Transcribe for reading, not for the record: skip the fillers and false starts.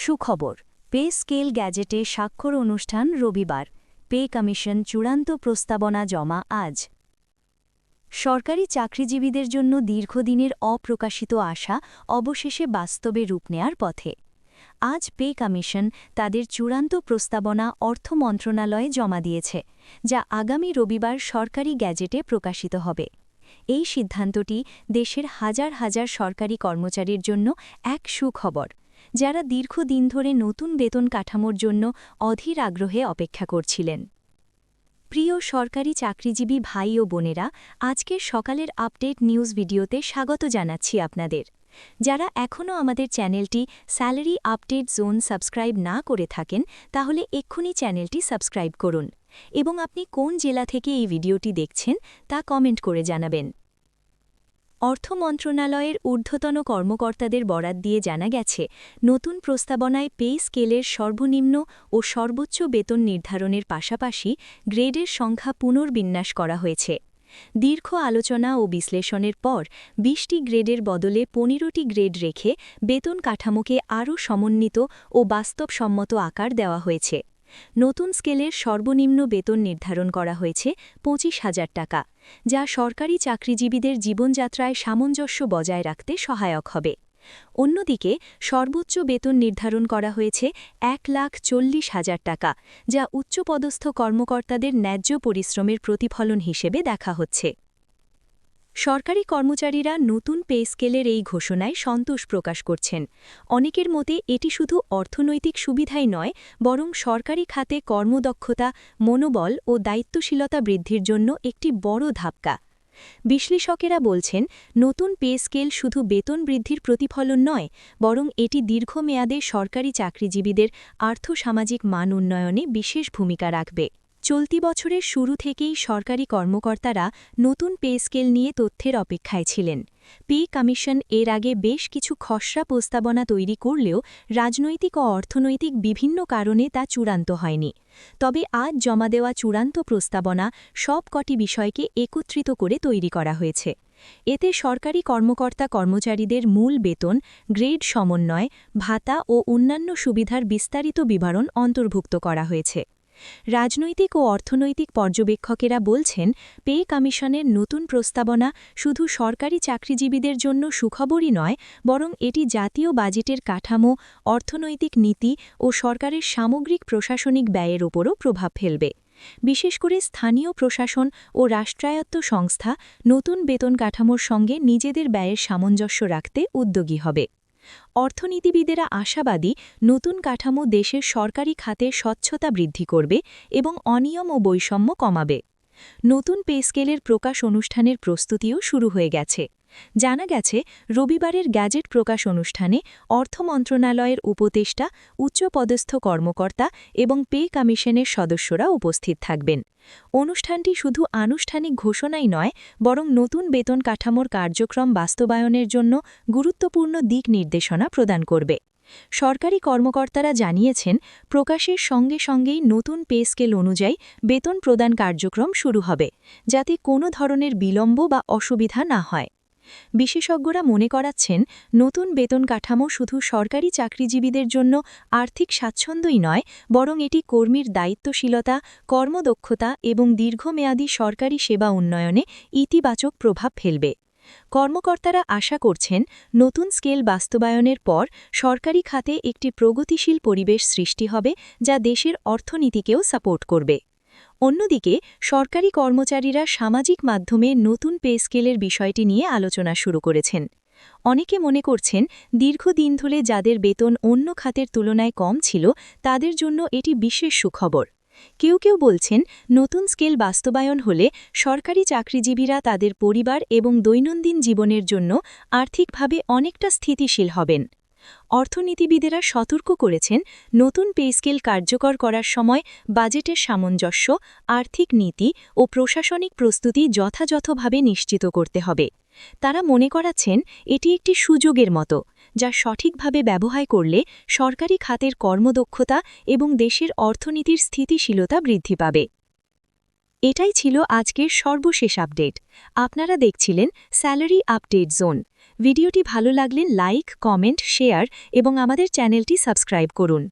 সুখবর, pay scale গ্যাজেটে স্বাক্ষর অনুষ্ঠান রবিবার। পে কমিশন চূড়ান্ত প্রস্তাবনা জমা আজ। সরকারি চাকরিজীবীদের জন্য দীর্ঘদিনের অপ্রকাশিত আশা অবশেষে বাস্তবে রূপ নেয়ার পথে। আজ পে কমিশন তাদের চূড়ান্ত প্রস্তাবনা অর্থ মন্ত্রণালয়ে জমা দিয়েছে, যা আগামী রবিবার সরকারি গ্যাজেটে প্রকাশিত হবে। এই সিদ্ধান্তটি দেশের হাজার হাজার সরকারি কর্মচারীর জন্য এক সুখবর, যারা দীর্ঘদিন ধরে নতুন বেতন কাঠামোর জন্য অধীর আগ্রহে অপেক্ষা করছিলেন। প্রিয় সরকারি চাকরিজীবী ভাই ও বোনেরা, আজকের সকালের আপডেট নিউজ ভিডিওতে স্বাগত জানাচ্ছি আপনাদের। যারা এখনও আমাদের চ্যানেলটি স্যালারি আপডেট জোন সাবস্ক্রাইব না করে থাকেন, তাহলে এক্ষুনি চ্যানেলটি সাবস্ক্রাইব করুন এবং আপনি কোন জেলা থেকে এই ভিডিওটি দেখছেন তা কমেন্ট করে জানাবেন। অর্থ মন্ত্রণালয়ের ঊর্ধ্বতন কর্মকর্তাদের বরাত দিয়ে জানা গেছে, নতুন প্রস্তাবনায় পে স্কেলের সর্বনিম্ন ও সর্বোচ্চ বেতন নির্ধারণের পাশাপাশি গ্রেডের সংখ্যা পুনর্বিন্যাস করা হয়েছে। দীর্ঘ আলোচনা ও বিশ্লেষণের পর ২০টি গ্রেডের বদলে ১৫টি গ্রেড রেখে বেতন কাঠামোকে আরও সমন্বিত ও বাস্তবসম্মত আকার দেওয়া হয়েছে। নতুন স্কেলের সর্বনিম্ন বেতন নির্ধারণ করা হয়েছে ২৫,০০০ টাকা, যা সরকারি চাকরিজীবীদের জীবনযাত্রায় সামঞ্জস্য বজায় রাখতে সহায়ক হবে। অন্যদিকে সর্বোচ্চ বেতন নির্ধারণ করা হয়েছে ১,৪০,০০০ টাকা, যা উচ্চপদস্থ কর্মকর্তাদের ন্যায্য পরিশ্রমের প্রতিফলন হিসেবে দেখা হচ্ছে। সরকারি কর্মচারীরা নতুন পে স্কেলের এই ঘোষণায় সন্তোষ প্রকাশ করছেন। অনেকের মতে এটি শুধু অর্থনৈতিক সুবিধাই নয়, বরং সরকারি খাতে কর্মদক্ষতা, মনোবল ও দায়িত্বশীলতা বৃদ্ধির জন্য একটি বড় ধাক্কা। বিশ্লেষকেরা বলছেন, নতুন পে স্কেল শুধু বেতন বৃদ্ধির প্রতিফলন নয়, বরং এটি দীর্ঘমেয়াদে সরকারি চাকরিজীবীদের আর্থসামাজিক মান উন্নয়নে বিশেষ ভূমিকা রাখবে। চলতি বছরের শুরু থেকেই সরকারি কর্মকর্তারা নতুন পে স্কেল নিয়ে তথ্যের অপেক্ষায় ছিলেন। পে কমিশন এর আগে বেশ কিছু খসড়া প্রস্তাবনা তৈরি করলেও রাজনৈতিক ও অর্থনৈতিক বিভিন্ন কারণে তা চূড়ান্ত হয়নি। তবে আজ জমা দেওয়া চূড়ান্ত প্রস্তাবনা সবকটি বিষয়কে একত্রিত করে তৈরি করা হয়েছে। এতে সরকারি কর্মকর্তা-কর্মচারীদের মূল বেতন, গ্রেড সমন্বয়, ভাতা ও অন্যান্য সুবিধার বিস্তারিত বিবরণ অন্তর্ভুক্ত করা হয়েছে। রাজনৈতিক ও অর্থনৈতিক পর্যবেক্ষকেরা বলছেন, পে কমিশনের নতুন প্রস্তাবনা শুধু সরকারি চাকরিজীবীদের জন্য সুখবরই নয়, বরং এটি জাতীয় বাজেটের কাঠামো, অর্থনৈতিক নীতি ও সরকারের সামগ্রিক প্রশাসনিক ব্যয়ের ওপরও প্রভাব ফেলবে। বিশেষ করে স্থানীয় প্রশাসন ও রাষ্ট্রায়ত্ত সংস্থা নতুন বেতন কাঠামোর সঙ্গে নিজেদের ব্যয়ের সামঞ্জস্য রাখতে উদ্যোগী হবে। অর্থনীতিবিদেরা আশাবাদী, নতুন কাঠামো দেশের সরকারি খাতে স্বচ্ছতা বৃদ্ধি করবে এবং অনিয়ম ও বৈষম্য কমাবে। নতুন পে স্কেলের প্রকাশ অনুষ্ঠানের প্রস্তুতিও শুরু হয়ে গেছে। জানা গেছে, রবিবারের গ্যাজেট প্রকাশ অনুষ্ঠানে অর্থ মন্ত্রণালয়ের উপদেষ্টা, উচ্চপদস্থ কর্মকর্তা এবং পে কমিশনের সদস্যরা উপস্থিত থাকবেন। অনুষ্ঠানটি শুধু আনুষ্ঠানিক ঘোষণাই নয়, বরং নতুন বেতন কাঠামোর কার্যক্রম বাস্তবায়নের জন্য গুরুত্বপূর্ণ দিক নির্দেশনা প্রদান করবে। সরকারি কর্মকর্তারা জানিয়েছেন, প্রকাশের সঙ্গে সঙ্গেই নতুন পে স্কেল অনুযায়ী বেতন প্রদান কার্যক্রম শুরু হবে, যাতে কোনো ধরনের বিলম্ব বা অসুবিধা না হয়। বিশেষজ্ঞরা মনে করাচ্ছেন, নতুন বেতন কাঠামো শুধু সরকারি চাকরিজীবীদের জন্য আর্থিক স্বাচ্ছন্দ্যই নয়, বরং এটি কর্মীর দায়িত্বশীলতা, কর্মদক্ষতা এবং দীর্ঘমেয়াদী সরকারি সেবা উন্নয়নে ইতিবাচক প্রভাব ফেলবে। কর্মকর্তারা আশা করছেন, নতুন স্কেল বাস্তবায়নের পর সরকারি খাতে একটি প্রগতিশীল পরিবেশ সৃষ্টি হবে, যা দেশের অর্থনীতিকেও সাপোর্ট করবে। অন্যদিকে সরকারি কর্মচারীরা সামাজিক মাধ্যমে নতুন পে স্কেলের বিষয়টি নিয়ে আলোচনা শুরু করেছেন। অনেকে মনে করছেন, দীর্ঘদিন ধরে যাদের বেতন অন্য খাতের তুলনায় কম ছিল, তাদের জন্য এটি বিশেষ সুখবর। কেউ কেউ বলছেন, নতুন স্কেল বাস্তবায়ন হলে সরকারি চাকরিজীবীরা তাদের পরিবার এবং দৈনন্দিন জীবনের জন্য আর্থিকভাবে অনেকটা স্থিতিশীল হবেন। অর্থনীতিবিদেরা সতর্ক করেছেন, নতুন পে স্কেল কার্যকর করার সময় বাজেটের সামঞ্জস্য, আর্থিক নীতি ও প্রশাসনিক প্রস্তুতি যথাযথভাবে নিশ্চিত করতে হবে। তারা মনে করাচ্ছেন, এটি একটি সুযোগের মতো, যা সঠিকভাবে ব্যবহার করলে সরকারি খাতের কর্মদক্ষতা এবং দেশের অর্থনীতির স্থিতিশীলতা বৃদ্ধি পাবে। এটাই ছিল আজকের সর্বশেষ আপডেট। আপনারা দেখছিলেন স্যালারি আপডেট জোন। ভিডিওটি ভালো লাগলে লাইক, কমেন্ট, শেয়ার এবং আমাদের চ্যানেলটি সাবস্ক্রাইব করুন।